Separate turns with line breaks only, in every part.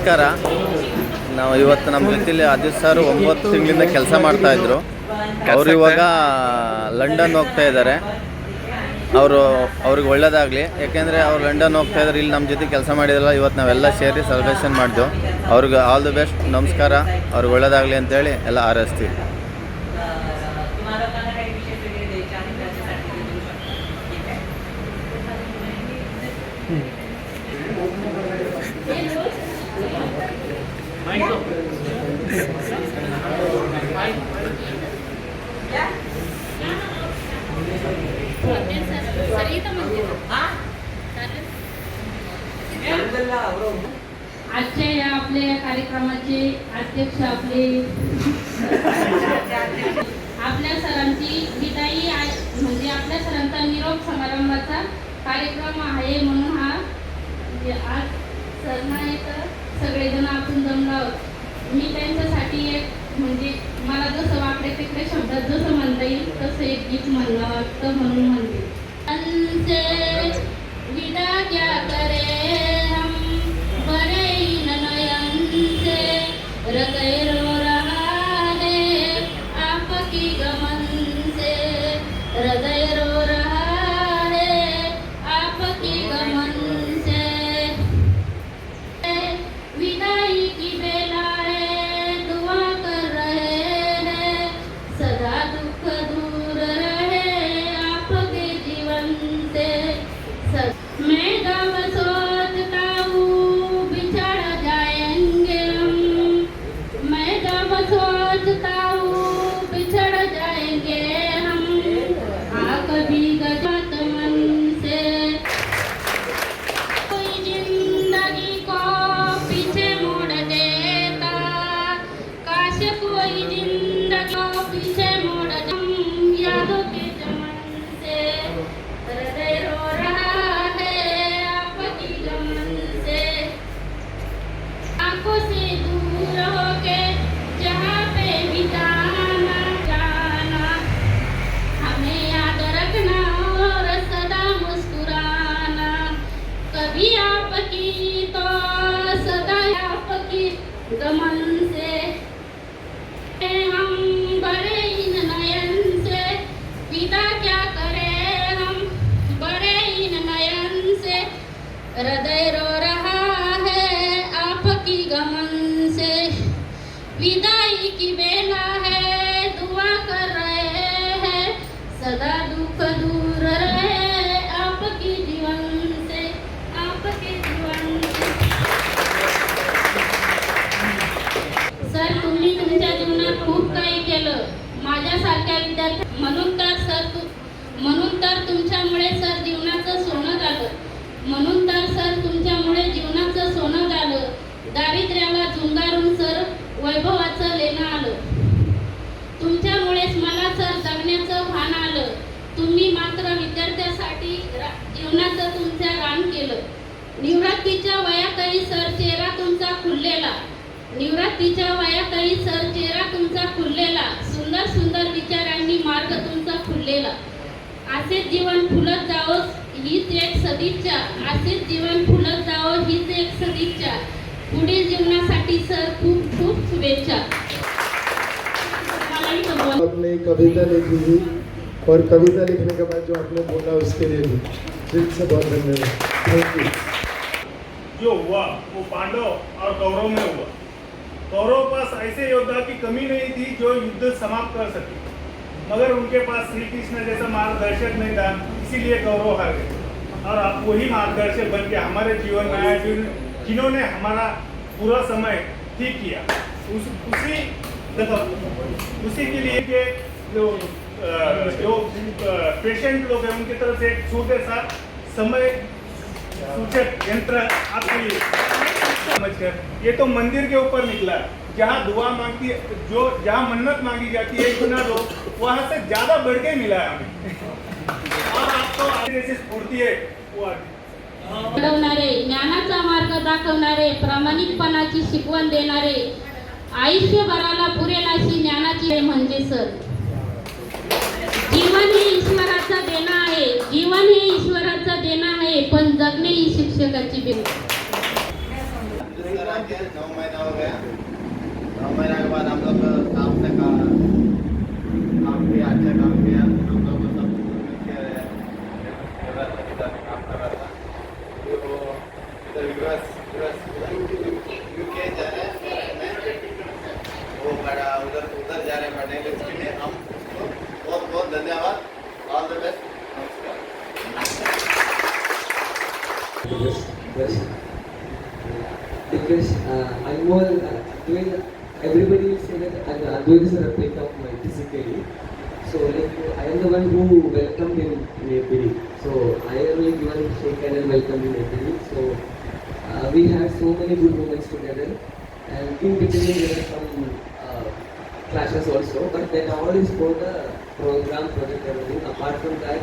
ನಮಸ್ಕಾರ. ನಾವು ಇವತ್ತು ನಮ್ಮ ಜೊತೆಲಿ ಆದಿತ್ಯ ಸರ್ 9 ತಿಂಗಳಿಂದ ಕೆಲಸ ಮಾಡ್ತಾಯಿದ್ರು. ಅವರು ಇವಾಗ ಲಂಡನ್ ಹೋಗ್ತಾ ಇದ್ದಾರೆ. ಅವ್ರಿಗೆ ಒಳ್ಳೇದಾಗಲಿ. ಯಾಕೆಂದರೆ ಅವ್ರು ಲಂಡನ್ ಹೋಗ್ತಾ ಇದ್ದಾರೆ, ಇಲ್ಲಿ ನಮ್ಮ ಜೊತೆ ಕೆಲಸ ಮಾಡಿದ್ರಲ್ಲ, ಇವತ್ತು ನಾವೆಲ್ಲ ಸೇರಿ ಸೆಲೆಬ್ರೇಷನ್ ಮಾಡಿದೆವು. ಅವ್ರಿಗೆ ಆಲ್ ದಿ ಬೆಸ್ಟ್, ನಮಸ್ಕಾರ, ಅವ್ರಿಗೆ ಒಳ್ಳೇದಾಗಲಿ ಅಂತೇಳಿ ಎಲ್ಲ ಹಾರೈಸ್ತೀವಿ.
आजच्या या आपल्या कार्यक्रमाचे अध्यक्ष आपल्या सरांची विदाई म्हणजे आपल्या सरांचा निरोप समारंभाचा कार्यक्रम आहे. म्हणून हा आज सरना एक सगळेजण आपण जमलो आहोत. मी त्यांच्यासाठी एक म्हणजे मला जसं वाकडे तिकडे शब्दात जसं म्हणता येईल तसं एक गीत म्हणलं वाटतं, म्हणून म्हणते. विदा क्या करे हम बड़े नयन से, हृदय रो रहा है आपकी गमन से, हृदय रो रहा है आपकी गमन से. विदाई की बेला है दुआ कर रहे हैं, सदा दुख दूर रहे आपके जीवन से. मैं जब सोचता हूँ बिछड़ जाएंगे हम, मैं जब सोचता हूँ बिछड़ जाएंगे हम, कभी गजत मन से. कोई जिंदगी को पीछे मोड़ देता, काश कोई जिंदगी को पीछे मोड़ दे. हम यादों के चमन से, हृदय रो रहा है आपकी गमन से. आंखों से दूर होके जहाँ पे भी जाना जाना, हमें याद रखना और सदा मुस्कुराना. कभी आपकी तो सदा आपकी गमन से. हम बड़े इन नयन से विदा क्या करें हम, बड़े इन नयन से, हृदय रो रहा है आपकी गमन से. विदाई की बेला है दुआ कर रहे हैं, सदा दुख दूर रहे आपकी जीवन से, आपके जीवन से. सर, तुम्ही तुमच्या जीवनात खूप काही केलं माझ्यासारख्या विद्यार्थी. म्हणून तर तुमच्यामुळे सर जीवनाचं सोनं झालं. म्हणून तर सर तुमच्यामुळे जीवनाचं सोनं झालं. दारिद्र्याला झुंगारून सर वैभवाचं लेणं आलं. तुमच्यामुळेच मला सर जगण्याचं भान आलं. तुम्ही मात्र विद्यार्थ्यासाठी जीवनाचं तुमचं रान केलं. निवृत्तीच्या वयातही सर चेहरा तुमचा खुललेला, निवृत्तीच्या वयातही सर चेहरा तुमचा खुललेला. सुंदर सुंदर विचारांनी मार्ग तुमचा खुललेला. असेच जीवन फुलत जावं हीच एक सदिच्छा, असेच जीवन फुलत जावं हीच एक सदिच्छा. पुढील जीवनासाठी सर खूप खूप शुभेच्छा.
आपने कविता लिखी थी और कविता लिखने के बाद जो आपने बोला उसके लिए भी दिल से बहुत धन्यवाद. Thank you.
जो हुआ वो पांडव और कौरव में हुआ. कौरव पास ऐसे योद्धा की कमी नहीं थी जो युद्ध समाप्त कर सके, मगर उनके पास श्री कृष्ण जैसा मार्गदर्शक नहीं था, इसीलिए कौरव हार गए. और आप वही मार्गदर्शक बन के हमारे जीवन में आए, जिन्होंने हमारा पूरा समय ठीक किया. उसी के लिए के जो पेशेंट लोग हैं उनकी तरफ से एक छोटे सा समय सूचक यंत्र आपके लिए समझकर, ये तो मंदिर के ऊपर निकला. जहाँ दुआ मांगती है, जो जहाँ मन्नत मांगी जाती है गुना दो, वहाँ से ज़्यादा बढ़ के मिला है हमें. और आपको जैसी स्फूर्ति है वो
घडवणारे, ज्ञानाचा मार्ग दाखवणारे, प्रामाणिकपणाची शिकवण देणारे, आयुष्यभराला पुरेल अशी ज्ञानाची म्हणजे सर. जीवन हे ईश्वराचं देणं आहे, जीवन हे ईश्वराचं देणं आहे, पण जगणे ही शिक्षकाची बेल.
के 9 महीना हो गया। 9 महीना के बाद हम लोग काम से काम किया, अच्छा काम किया। हम लोग को सब इधर काम कर रहा था। तो इधर यूके जा रहे हैं, वो बड़ा उधर जा रहे हैं पढ़ने के लिए। हम उसको बहुत बहुत धन्यवाद। All the best.
Yes. Because I'm more doing. Everybody will say that Advait is a replica of my physically. So like I am the one who welcomed him in APD. So I am like given shake hand and welcomed in APD. So we had so many good moments together. And in between there were some clashes also. But that all is for the program, project, everything. Apart from that.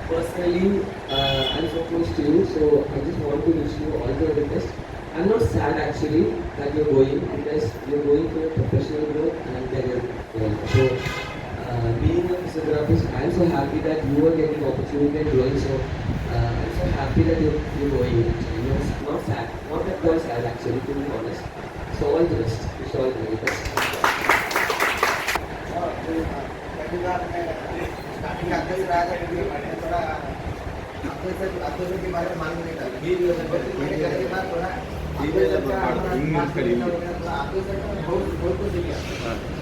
Personally, I'm so close to you, so I just want to wish you all the very best. I'm not sad actually that you're going because you're going for your professional growth and career growth. So, being a physiotherapist, I'm so happy that you are getting opportunity and growing. So, I'm so happy that you're going. Actually, not sad, not that you're sad actually, to be honest. So all the best. Wish you all the very best.
Starting आते से रहा था क्योंकि थोड़ा आते से के बारे में मालूम नहीं था मैंने करने के बाद थोड़ा आते से बहुत कुछ किया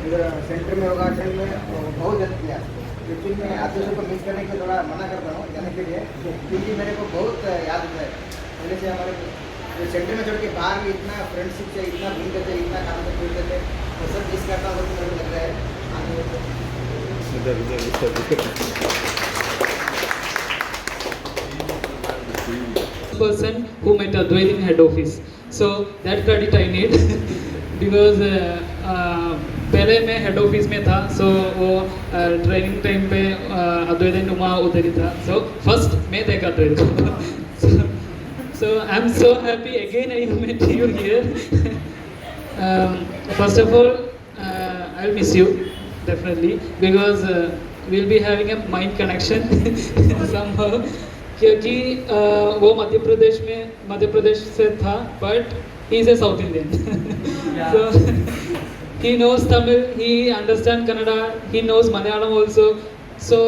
फिर सेंटर में होगा सेंटर में बहुत हेल्प किया लेकिन मैं आते से को मिस करने के थोड़ा मना करता हूँ जाने के लिए क्योंकि मेरे को बहुत याद आता है पहले से हमारे सेंटर में छोड़ के बाहर भी इतना फ्रेंडशिप से इतना घूमते थे इतना काम से घूमते थे तो सब मिस करता हूँ मेरे को लग रहा है आगे
person who met Advait in head office. So that credit I need because पहले मैं हेड ऑफिस में था so वो ट्रेनिंग टाइम पे अद्वैत एंड उमा उधर ही था so first मैं देखा अद्वैत को so I'm so happy again I met you here. First of all I'll miss you definitely because we'll be having a mind connection somehow क्योंकि वो मध्य प्रदेश से था but he is a South Indian so he knows Tamil, he understands Kannada, he knows Malayalam also, so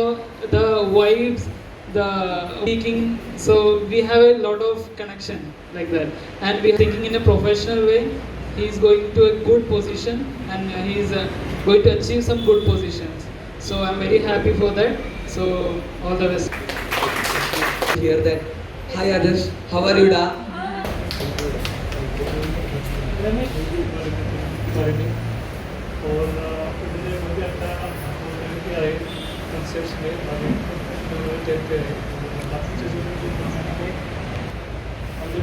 the vibes, the speaking, so we have a lot of connection like that and we are thinking in a professional way. He is going to a good position and he is going to achieve some good positions, so I'm very happy for that, so all the best.
Hear that. Hi Adarsh, how are you da?
और मुझे आता है concerts में कहते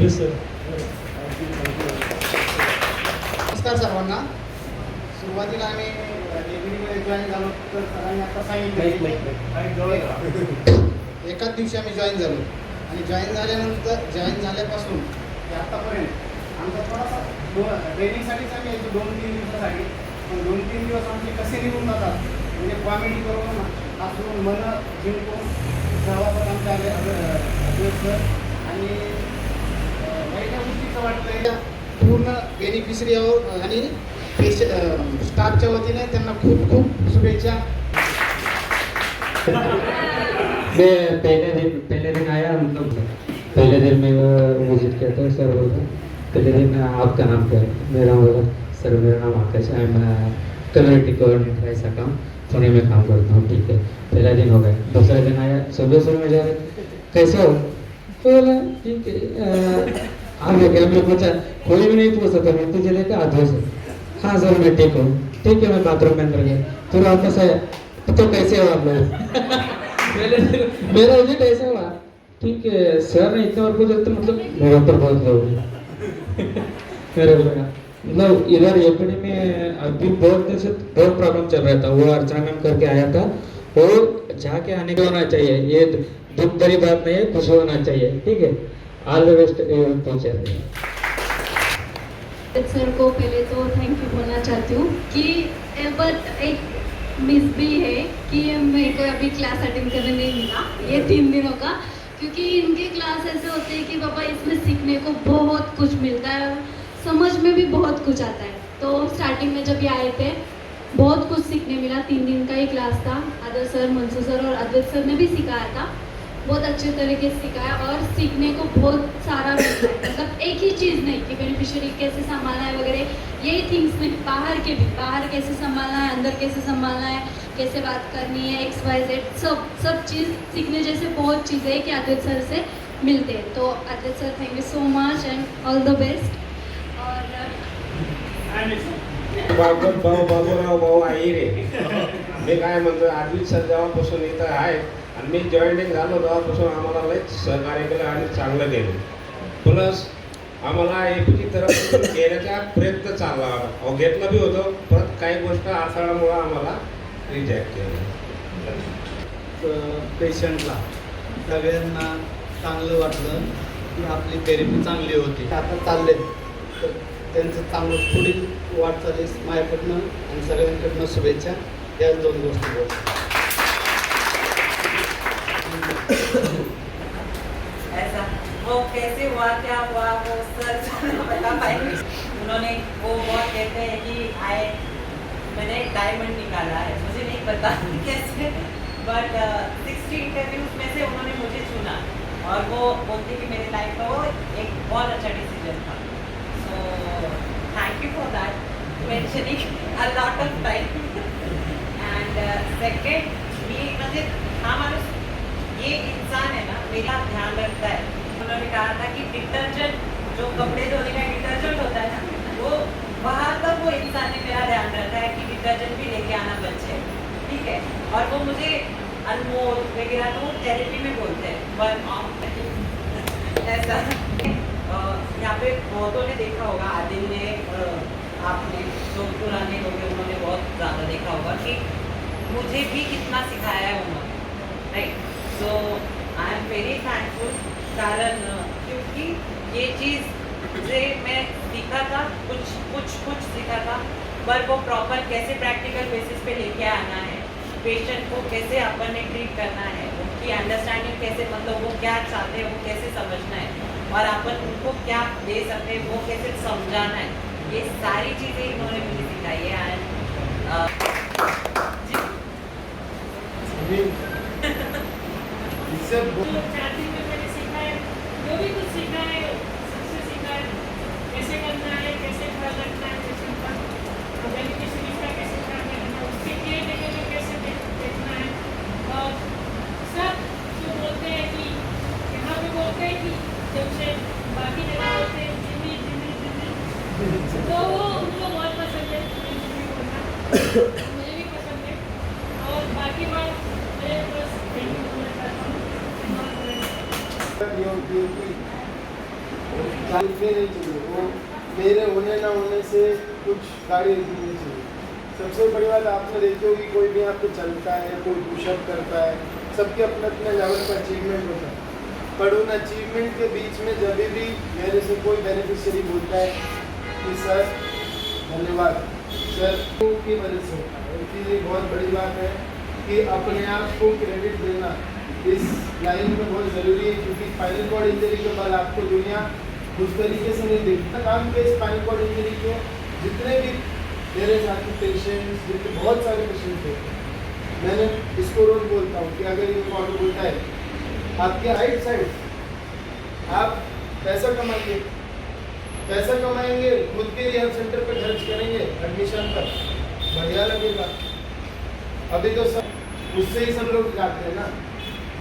हैं sir.
नमस्कार सर्वांना. सुरुवातीला आम्ही एबीडीमध्ये जॉईन झालो तर सरांनी आता सांगितलं एकाच दिवशी आम्ही जॉईन झालो आणि जॉईन झाल्यापासून ते आत्तापर्यंत आमचा थोडासा ट्रेनिंगसाठीच आम्ही यायचो 2-3 दिवसासाठी पण 2-3 दिवस आमचे कसे निघून जातात म्हणजे कॉमेडी करून हसून मन जिंकून सहवासात आमच्या सर आणि वाईट गोष्टीचं वाटतंय पूर्ण बेनिफिशरी आणि स्टाफच्या वतीने त्यांना खूप खूप शुभेच्छा.
मैं पहले दिन आया मतलब पहले दिन में विजिट किया था सर बोलता पहले दिन में आपका नाम क्या है मेरा बोला सर मेरा नाम आकाश है मैं कम्युनिटी कोऑर्डिनेटर ऐसा काम पुणे में काम करता हूँ. ठीक है पहला दिन हो गया. दूसरा दिन आया सुबह में जा रहे कैसे हो बोला ठीक है आप मैं पूछा कोई भी नहीं पूछा था मैं तुझे लेकर आधो से हाँ सर मैं ठीक हूँ. ठीक है मैं बाथरूम में अंदर गया फिर वापस आया तो कैसे हो आप लोग मेरा विजिट ऐसा हुआ ठीक है सर ने इतना और कुछ मतलब मेरे ऊपर बहुत लोग मेरे लगा मतलब इधर एपीडी में अभी बहुत देर से बहुत प्रॉब्लम चल रहा था. वो अर्चना मैम करके आया था वो जाके आने का होना चाहिए ये दुख भरी बात नहीं है खुश होना चाहिए. ठीक है all the best teacher.
Sir को पहले तो थैंक यू बोलना चाहती हूँ कि बट एक मिस भी है कि मेरे को अभी क्लास अटेंड करने नहीं मिला ये 3 दिनों का क्योंकि इनके क्लास ऐसे होते हैं कि पापा इसमें सीखने को बहुत कुछ मिलता है. समझ में भी बहुत कुछ आता है। तो स्टार्टिंग में जब ये आए थे बहुत कुछ सीखने मिला। 3 दिन का ही क्लास था। आदर सर, मंसू सर और अद्वैत सर ने भी सिखाया था। बहुत अच्छे तरीके से सिखाया और सीखने को बहुत सारा मिलता है। मतलब एक ही चीज़ नहीं कि बेनिफिशियरी कैसे संभालना है वगैरह, यही थिंग्स नहीं, बाहर के भी, बाहर कैसे संभालना है, अंदर कैसे संभालना है, कैसे बात करनी है, XYZ सब चीज़ सीखने जैसे बहुत चीज़ें हैं कि अद्वैत सर से मिलते हैं। तो Advait sir, thank you so much and all the best. और
बाबत भाऊ बाबूराव भाऊ आई रे मी काय म्हणतो आधीच सर जेव्हापासून इथं आहे आणि मी जॉईनिंग झालो तेव्हापासून आम्हाला लयच सहकार्य केलं आणि चांगलं केलं. प्लस आम्हाला एपीची तरफ घेण्याचा प्रयत्न चालला होता, घेतलं बी होतं, परत काही गोष्ट अडथळ्यामुळं आम्हाला रिजेक्ट केलं.
पेशंटला सगळ्यांना चांगलं वाटलं की आपली थेरपी चांगली होती. आता चालले तर त्यांचं चांगलं पुढील वाटचालीस माझ्याकडनं आणि सगळ्यांकडनं शुभेच्छा. याच 2 गोष्टी बोलतो.
ऐसा वो कैसे हुआ, क्या हुआ, वो सर बता पाएंगे. उन्होंने वो बहुत कहते हैं कि मैंने एक डायमंड निकाला है, मुझे नहीं पता कैसे, बट 60 इंटरव्यूज में से उन्होंने मुझे चुना और वो बोलते कि मेरे लाइफ का वो एक बहुत अच्छा डिसीजन था. So thank you for that mentioning a lot of time. And second, मी म्हणजे हा माणूस, ये इंसान है ना, मेरा ध्यान रखता है. उन्होंने कहा था कि डिटर्जेंट, जो कपड़े धोने का डिटर्जेंट होता है ना, वो वहाँ तक वो इंसान ने मेरा ध्यान रखा है कि डिटर्जेंट भी लेके आना बच्चे, ठीक है. और वो मुझे अनमोल वगैरह तो थेरेपी में बोलते हैं, पर ऐसा यहाँ पे बहुतों ने देखा होगा, आदिल ने, आपने, जो पुराने लोग हैं उन्होंने बहुत ज़्यादा देखा होगा कि मुझे भी कितना सिखाया है उन्होंने, right. So I am very thankful, कारण क्योंकि ये चीज़ से मैं सीखा था, कुछ सीखा था, पर वो प्रॉपर कैसे प्रैक्टिकल बेसिस पे लेके आना है, पेशेंट को कैसे अपन ने ट्रीट करना है, उनकी अंडरस्टैंडिंग कैसे, मतलब वो क्या चाहते हैं वो कैसे समझना है, और अपन उनको क्या दे सकते हैं वो कैसे समझाना है, ये सारी चीज़ें इन्होंने मुझे सिखाई है.
जो भी कुछ सीखा है सबसे सीखा है, कैसे करना है, कैसे ख्याल रखना है पेशेंट का, बेनिफिशियरी का कैसे ख्याल रखना है, उसके केयर टेकर को कैसे देखना है. और सब जो बोलते हैं कि यहाँ पे बोलते हैं कि जब से बाकी जगह बोलते हैं जिंदगी, तो वो उनको बहुत पसंद है जिंदगी बोलना, मुझे भी पसंद है. और बाकी बात मैं बस थैंक यू बोलना चाहता हूँ.
नहीं चाहिए, वो मेरे होने ना होने से कुछ कार्य नहीं चाहिए. सबसे बड़ी बात आपने देखी होगी, कोई भी यहाँ पे चलता है, कोई पुशअप करता है, सबके अपने अपने लेवल पर अचीवमेंट होता है. पर उन अचीवमेंट के बीच में जब भी मेरे से कोई बेनिफिशियरी बोलता है कि सर धन्यवाद, सर की वजह से होता है. इसलिए बहुत बड़ी बात है कि अपने आप को क्रेडिट देना इस लाइन में बहुत ज़रूरी है, क्योंकि स्पाइनल कॉर्ड इंजरी के बाद आपको दुनिया उस तरीके से नहीं देखता. काम के स्पाइनल कॉर्ड इंजरी के जितने भी मेरे साथी पेशेंट्स, जितने बहुत सारे पेशेंट थे, मैंने इसको रोज बोलता हूँ कि अगर ये कॉर्ड बोलता है आपके राइट साइड, आप पैसा कमाएंगे, खुद के रिहैब सेंटर पर खर्च करेंगे, एडमिशन पर बढ़िया लगेगा. अभी तो सब उससे ही सब लोग जाते हैं ना.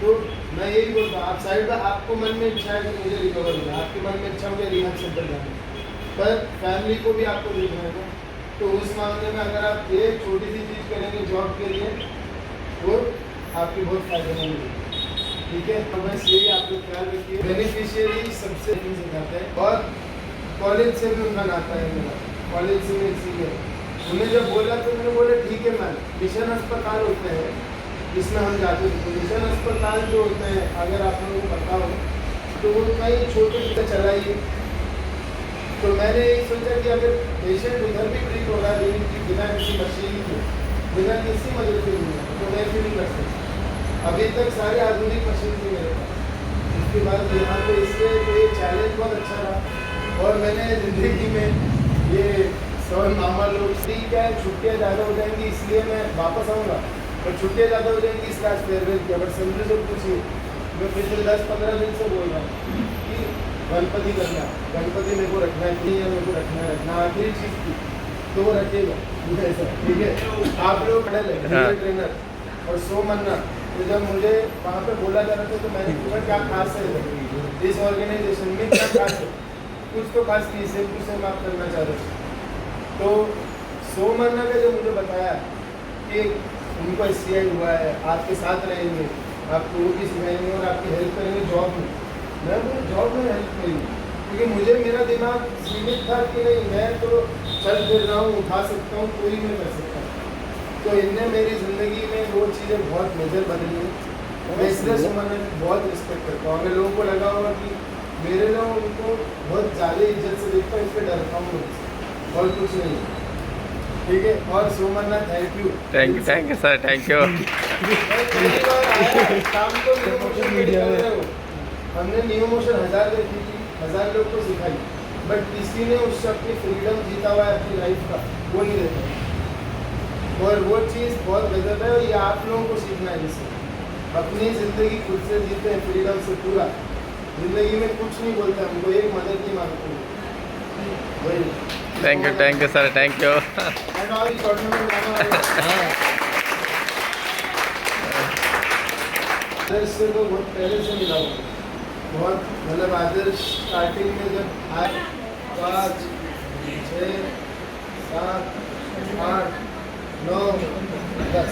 तो मैं यही बोलता हूँ, आप साइड पर आपको मन में इच्छा है कि मुझे रिकवर होना, आपके मन में इच्छा मुझे रिहैब सेंटर जाना, पर फैमिली को भी आपको देखना है. तो उस मामले में अगर आप एक छोटी सी चीज़ करेंगे जॉब के लिए, वो आपकी बहुत फायदेमंद होगी. ठीक है, तो बस यही आप लोग ख्याल रखिए. बेनिफिशियरी सबसे नहीं सिखाते हैं, और कॉलेज से भी उनका नाता है मेरा. कॉलेज से मैं इसीलिए उन्हें जब बोला तो मैंने बोला ठीक है मैम, मिशन अस्पताल होते हैं जिसमें हम जाते थे. तो मिशन अस्पताल जो होते हैं, अगर आप लोगों को पता हो तो वो कई छोटे छोटे चलाइए. तो मैंने यही सोचा कि अगर पेशेंट उधर भी ट्रीट हो रहा है बिना किसी मशीन के, बिना किसी मदद के नहीं, तो मैं भी नहीं कर सकता. अभी तक सारे आधुनिक मशीन थे मेरे पास. उसके बाद यहाँ पे इसलिए तो ये चैलेंज बहुत अच्छा रहा. और मैंने ज़िंदगी में ये सब मामा लोग ठीक है, छुट्टियाँ ज़्यादा हो जाएंगी इसलिए मैं वापस आऊँगा, पर छुट्टियाँ ज़्यादा हो जाएंगी इसका आज फेयरवेल किया। बट समझो जो पूछिए, मैं पिछले 10-15 दिन से बोल रहा हूँ कि गणपति करना, गणपति मेरे को रखना है, नहीं है मेरे को रखना आखिरी चीज़ थी, तो वो रखेगा ऐसा, ठीक है। आप लोग पढ़े ले ट्रेनर और सो मन्ना, तो जब मुझे वहाँ पे बोला जा रहा था तो मैंने पूछा क्या खास है इस ऑर्गेनाइजेशन में, क्या खास है? कुछ तो खास नहीं, सेम टू सेम आप करना चाह रहे थे। तो सो मन्ना ने जो मुझे बताया कि उनको SCI हुआ है, आपके साथ रहेंगे, आपको वो भी सिखाएंगे और आपकी हेल्प करेंगे जॉब में। मैं बोला जॉब में हेल्प करेंगे, क्योंकि मुझे मेरा दिमाग सीमित था कि नहीं मैं तो चल फिर रहा हूँ, उठा सकता हूँ, कोई नहीं कर सकता। तो इनने मेरी ज़िंदगी में वो चीज़ें बहुत मेजर बदली हैं। मैं इसलिए सुमन बहुत रिस्पेक्ट करता हूँ। अगर लोगों को लगा होगा कि मेरे लोग उनको बहुत ज़्यादा इज्जत से देखता हूँ, इसलिए डरता हूँ उनसे, और कुछ नहीं, ठीक है। और Somanna thank you
sir, thank you.
शाम को न्यू मोशन मीडिया में हमने न्यू मोशन 1000 देखी थी, 1000 लोग को सिखाई, बट किसी ने उससे अपनी फ्रीडम जीता हुआ है अपनी लाइफ का, वो नहीं देखा। और वो चीज़ बहुत गजब है, और ये आप लोगों को सीखना है इससे। अपनी ज़िंदगी खुद से जीते हैं फ्रीडम से पूरा, ज़िंदगी में कुछ नहीं बोलते, हमको एक मदद नहीं मांगते वही।
Thank you sir, thank you.
And all tournament आदर्श से तो बहुत पहले से मिला हुआ, बहुत मतलब आदर्श स्टार्टिंग में जब आए 5, 6, 7, 8, 9, 10